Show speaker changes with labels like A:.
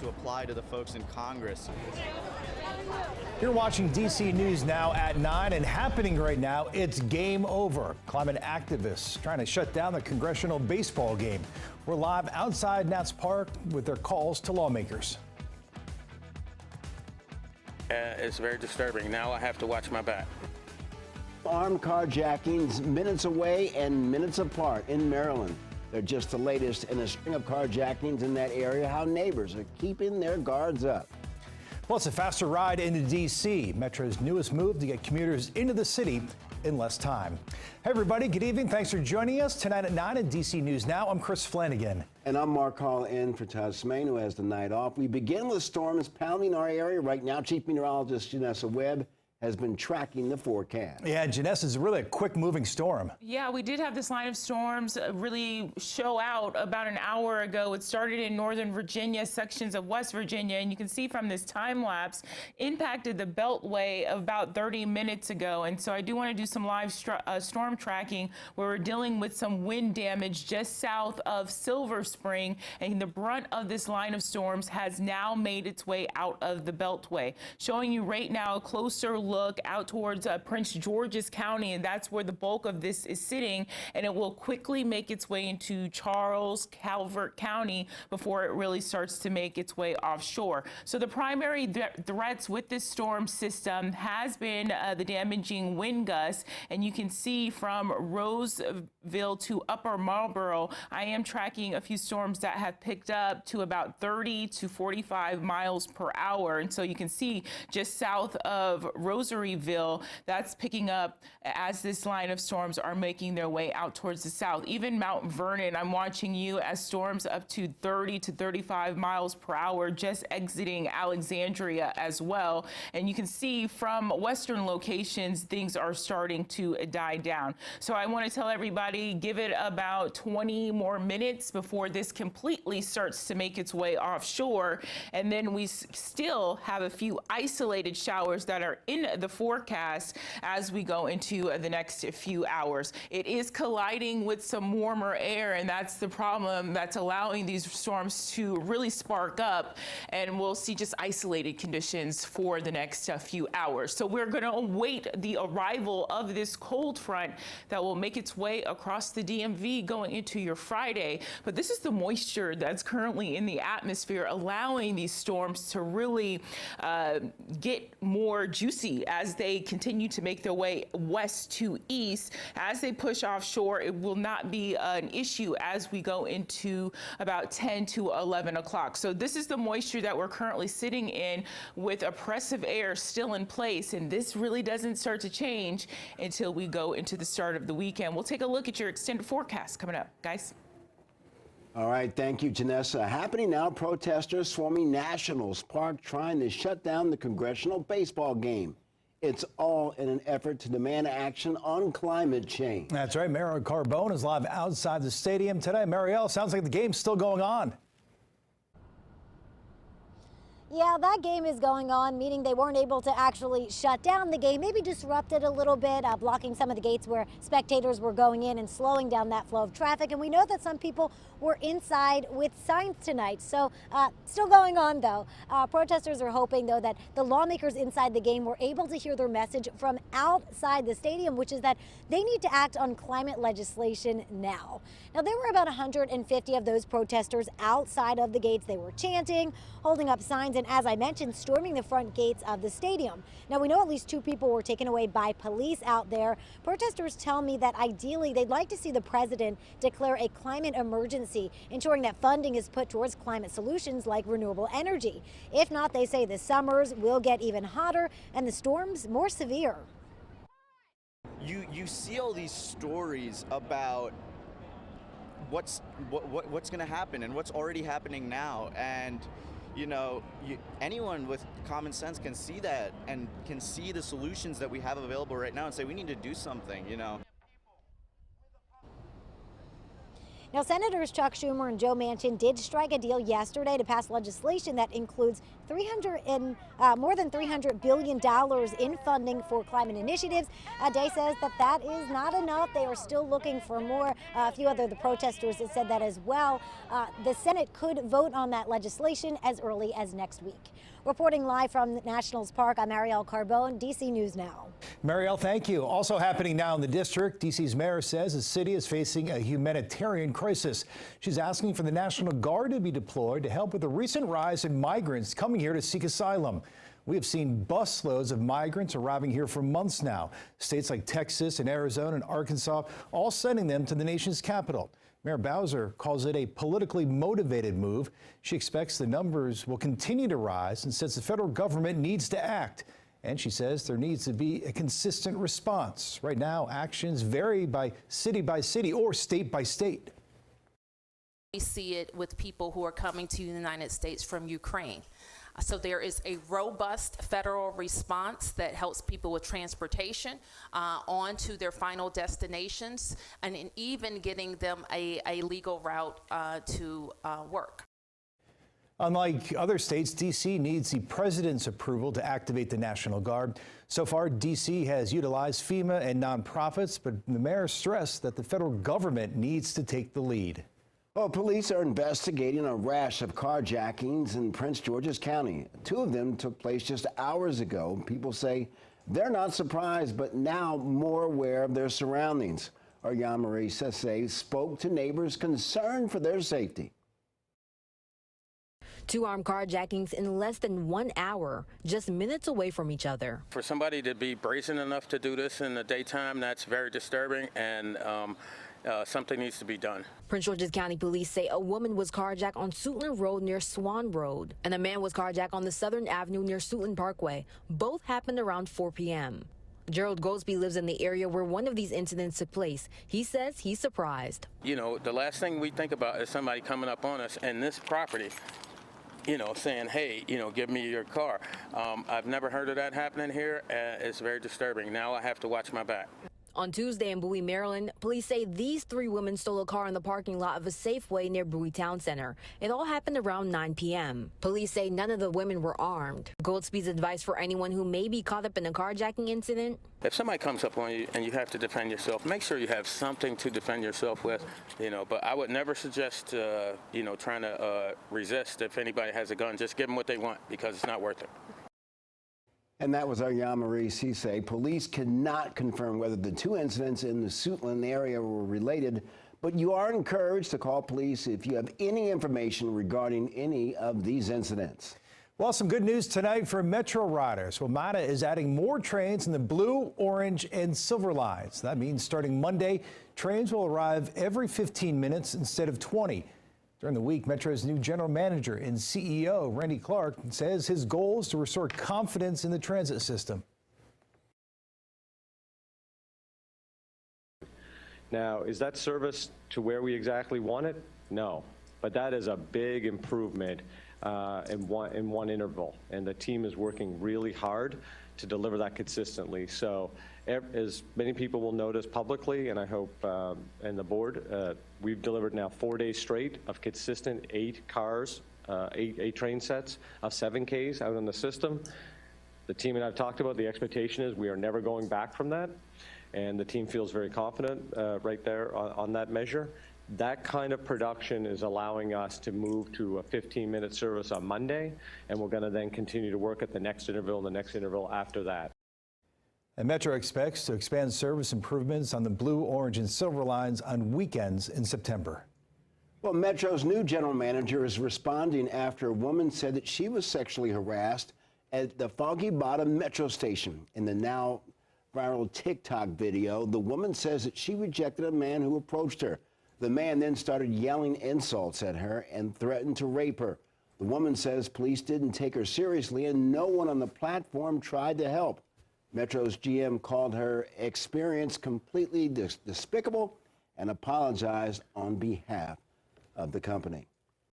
A: to apply to the folks in Congress.
B: You're watching DC News now at 9, and happening right now, it's game over. Climate activists trying to shut down the congressional baseball game. We're live outside Nats Park with their calls to lawmakers.
C: It's very disturbing. Now I have to watch my back.
D: Armed carjackings minutes away and minutes apart in Maryland. They're just the latest in a string of carjackings in that area. How neighbors are keeping their guards up.
B: Well, it's a faster ride into D.C., Metro's newest move to get commuters into the city in less time. Hey, everybody. Good evening. Thanks for joining us tonight at 9 at DC News Now. I'm Chris Flanagan.
D: And I'm Mark Hall in for Todd Smain, who has the night off. We begin with storms pounding our area right now. Chief Meteorologist Janessa Webb has been tracking the forecast.
B: Yeah, Janessa, is really a quick-moving storm.
E: Yeah, we did have this line of storms really show out about an hour ago. It started in northern Virginia, sections of West Virginia, and you can see from this time lapse, impacted the Beltway about 30 minutes ago. And so I do want to do some live storm tracking where we're dealing with some wind damage just south of Silver Spring, and the brunt of this line of storms has now made its way out of the Beltway. Showing you right now a closer look out towards Prince George's County, and that's where the bulk of this is sitting, and it will quickly make its way into Charles, Calvert County before it really starts to make its way offshore. So the primary threats with this storm system has been the damaging wind gusts, and you can see from Roseville to Upper Marlboro, I am tracking a few storms that have picked up to about 30 to 45 miles per hour, and so you can see just south of Rosaryville, that's picking up as this line of storms are making their way out towards the south. Even Mount Vernon, I'm watching you as storms up to 30 to 35 miles per hour just exiting Alexandria as well. And you can see from western locations, things are starting to die down. So I want to tell everybody, give it about 20 more minutes before this completely starts to make its way offshore. And then we still have a few isolated showers that are in the forecast as we go into the next few hours. It is colliding with some warmer air, and that's the problem that's allowing these storms to really spark up, and we'll see just isolated conditions for the next few hours. So we're going to await the arrival of this cold front that will make its way across the DMV going into your Friday. But this is the moisture that's currently in the atmosphere, allowing these storms to really get more juicy as they continue to make their way west to east. As they push offshore, it will not be an issue as we go into about 10 to 11 o'clock. So this is the moisture that we're currently sitting in with oppressive air still in place, and this really doesn't start to change until we go into the start of the weekend. We'll take a look at your extended forecast coming up, guys.
D: All right, thank you, Janessa. Happening now, protesters swarming Nationals Park trying to shut down the congressional baseball game. It's all in an effort to demand action on climate change.
B: That's right. Mariel Carbone is live outside the stadium today. Mariel, sounds like the game's still going on.
F: Yeah, that game is going on, meaning they weren't able to actually shut down the game, maybe disrupt it a little bit, blocking some of the gates where spectators were going in and slowing down that flow of traffic. And we know that some people were inside with signs tonight. So still going on, though. Protesters are hoping, though, that the lawmakers inside the game were able to hear their message from outside the stadium, which is that they need to act on climate legislation now. Now, there were about 150 of those protesters outside of the gates. They were chanting, holding up signs, and as I mentioned, storming the front gates of the stadium. Now, we know at least 2 people were taken away by police out there. Protesters tell me that ideally they'd like to see the president declare a climate emergency, ensuring that funding is put towards climate solutions like renewable energy. If not, they say the summers will get even hotter and the storms more severe.
A: You see all these stories about what's going to happen and what's already happening now, and you know, anyone with common sense can see that and can see the solutions that we have available right now and say we need to do something, you know.
F: Now, Senators Chuck Schumer and Joe Manchin did strike a deal yesterday to pass legislation that includes more than $300 billion in funding for climate initiatives. Day says that is not enough. They are still looking for more. A few other the protesters have said that as well. The Senate could vote on that legislation as early as next week. Reporting live from Nationals Park, I'm Marielle Carbone, DC News Now.
B: Marielle, thank you. Also happening now in the district, DC's mayor says the city is facing a humanitarian crisis. She's asking for the National Guard to be deployed to help with the recent rise in migrants coming here to seek asylum. We have seen busloads of migrants arriving here for months now. States like Texas and Arizona and Arkansas all sending them to the nation's capital. Mayor Bowser calls it a politically motivated move. She expects the numbers will continue to rise and says the federal government needs to act. And she says there needs to be a consistent response. Right now, actions vary by city or state by state.
G: We see it with people who are coming to the United States from Ukraine. So there is a robust federal response that helps people with transportation on to their final destinations, and in even getting them a legal route to work.
B: Unlike other states, D.C. needs the president's approval to activate the National Guard. So far, D.C. has utilized FEMA and nonprofits, but the mayor stressed that the federal government needs to take the lead.
D: Well, police are investigating a rash of carjackings in Prince George's County. Two of them took place just hours ago. People say they're not surprised, but now more aware of their surroundings. Our Yamari Sese spoke to neighbors concerned for their safety.
H: Two armed carjackings in less than 1 hour, just minutes away from each other.
C: For somebody to be brazen enough to do this in the daytime, that's very disturbing, and something needs to be done.
H: Prince George's County Police say a woman was carjacked on Suitland Road near Swan Road, and a man was carjacked on the Southern Avenue near Suitland Parkway. Both happened around 4 p.m. Gerald Goldsby lives in the area where one of these incidents took place. He says he's surprised.
C: You know, the last thing we think about is somebody coming up on us and this property, you know, saying, hey, you know, give me your car. I've never heard of that happening here. It's very disturbing. Now I have to watch my back.
H: On Tuesday in Bowie, Maryland, police say these three women stole a car in the parking lot of a Safeway near Bowie Town Center. It all happened around 9 p.m. Police say none of the women were armed. Goldsby's advice for anyone who may be caught up in a carjacking incident:
C: if somebody comes up on you and you have to defend yourself, make sure you have something to defend yourself with, you know, but I would never suggest, you know, trying to resist. If anybody has a gun, just give them what they want, because it's not worth it.
D: And that was our Yamari Sese. Police cannot confirm whether the two incidents in the Suitland area were related, but you are encouraged to call police if you have any information regarding any of these incidents.
B: Well, some good news tonight for Metro riders. WMATA is adding more trains in the blue, orange, and silver lines. That means starting Monday, trains will arrive every 15 minutes instead of 20. During the week, Metro's new general manager and CEO, Randy Clark, says his goal is to restore confidence in the transit system.
I: Now, is that service to where we exactly want it? No, but that is a big improvement in one interval, and the team is working really hard to deliver that consistently. So as many people will notice publicly, and I hope and the board, we've delivered now 4 days straight of consistent 8 cars, 8 train sets of 7Ks out on the system. The team and I've talked about, the expectation is we are never going back from that, and the team feels very confident right there on that measure. That kind of production is allowing us to move to a 15-minute service on Monday, and we're going to then continue to work at the next interval and the next interval after that.
B: And Metro expects to expand service improvements on the blue, orange, and silver lines on weekends in September.
D: Well, Metro's new general manager is responding after a woman said that she was sexually harassed at the Foggy Bottom Metro station. In the now viral TikTok video, the woman says that she rejected a man who approached her. The man then started yelling insults at her and threatened to rape her. The woman says police didn't take her seriously and no one on the platform tried to help. Metro's GM called her experience completely despicable and apologized on behalf of the company.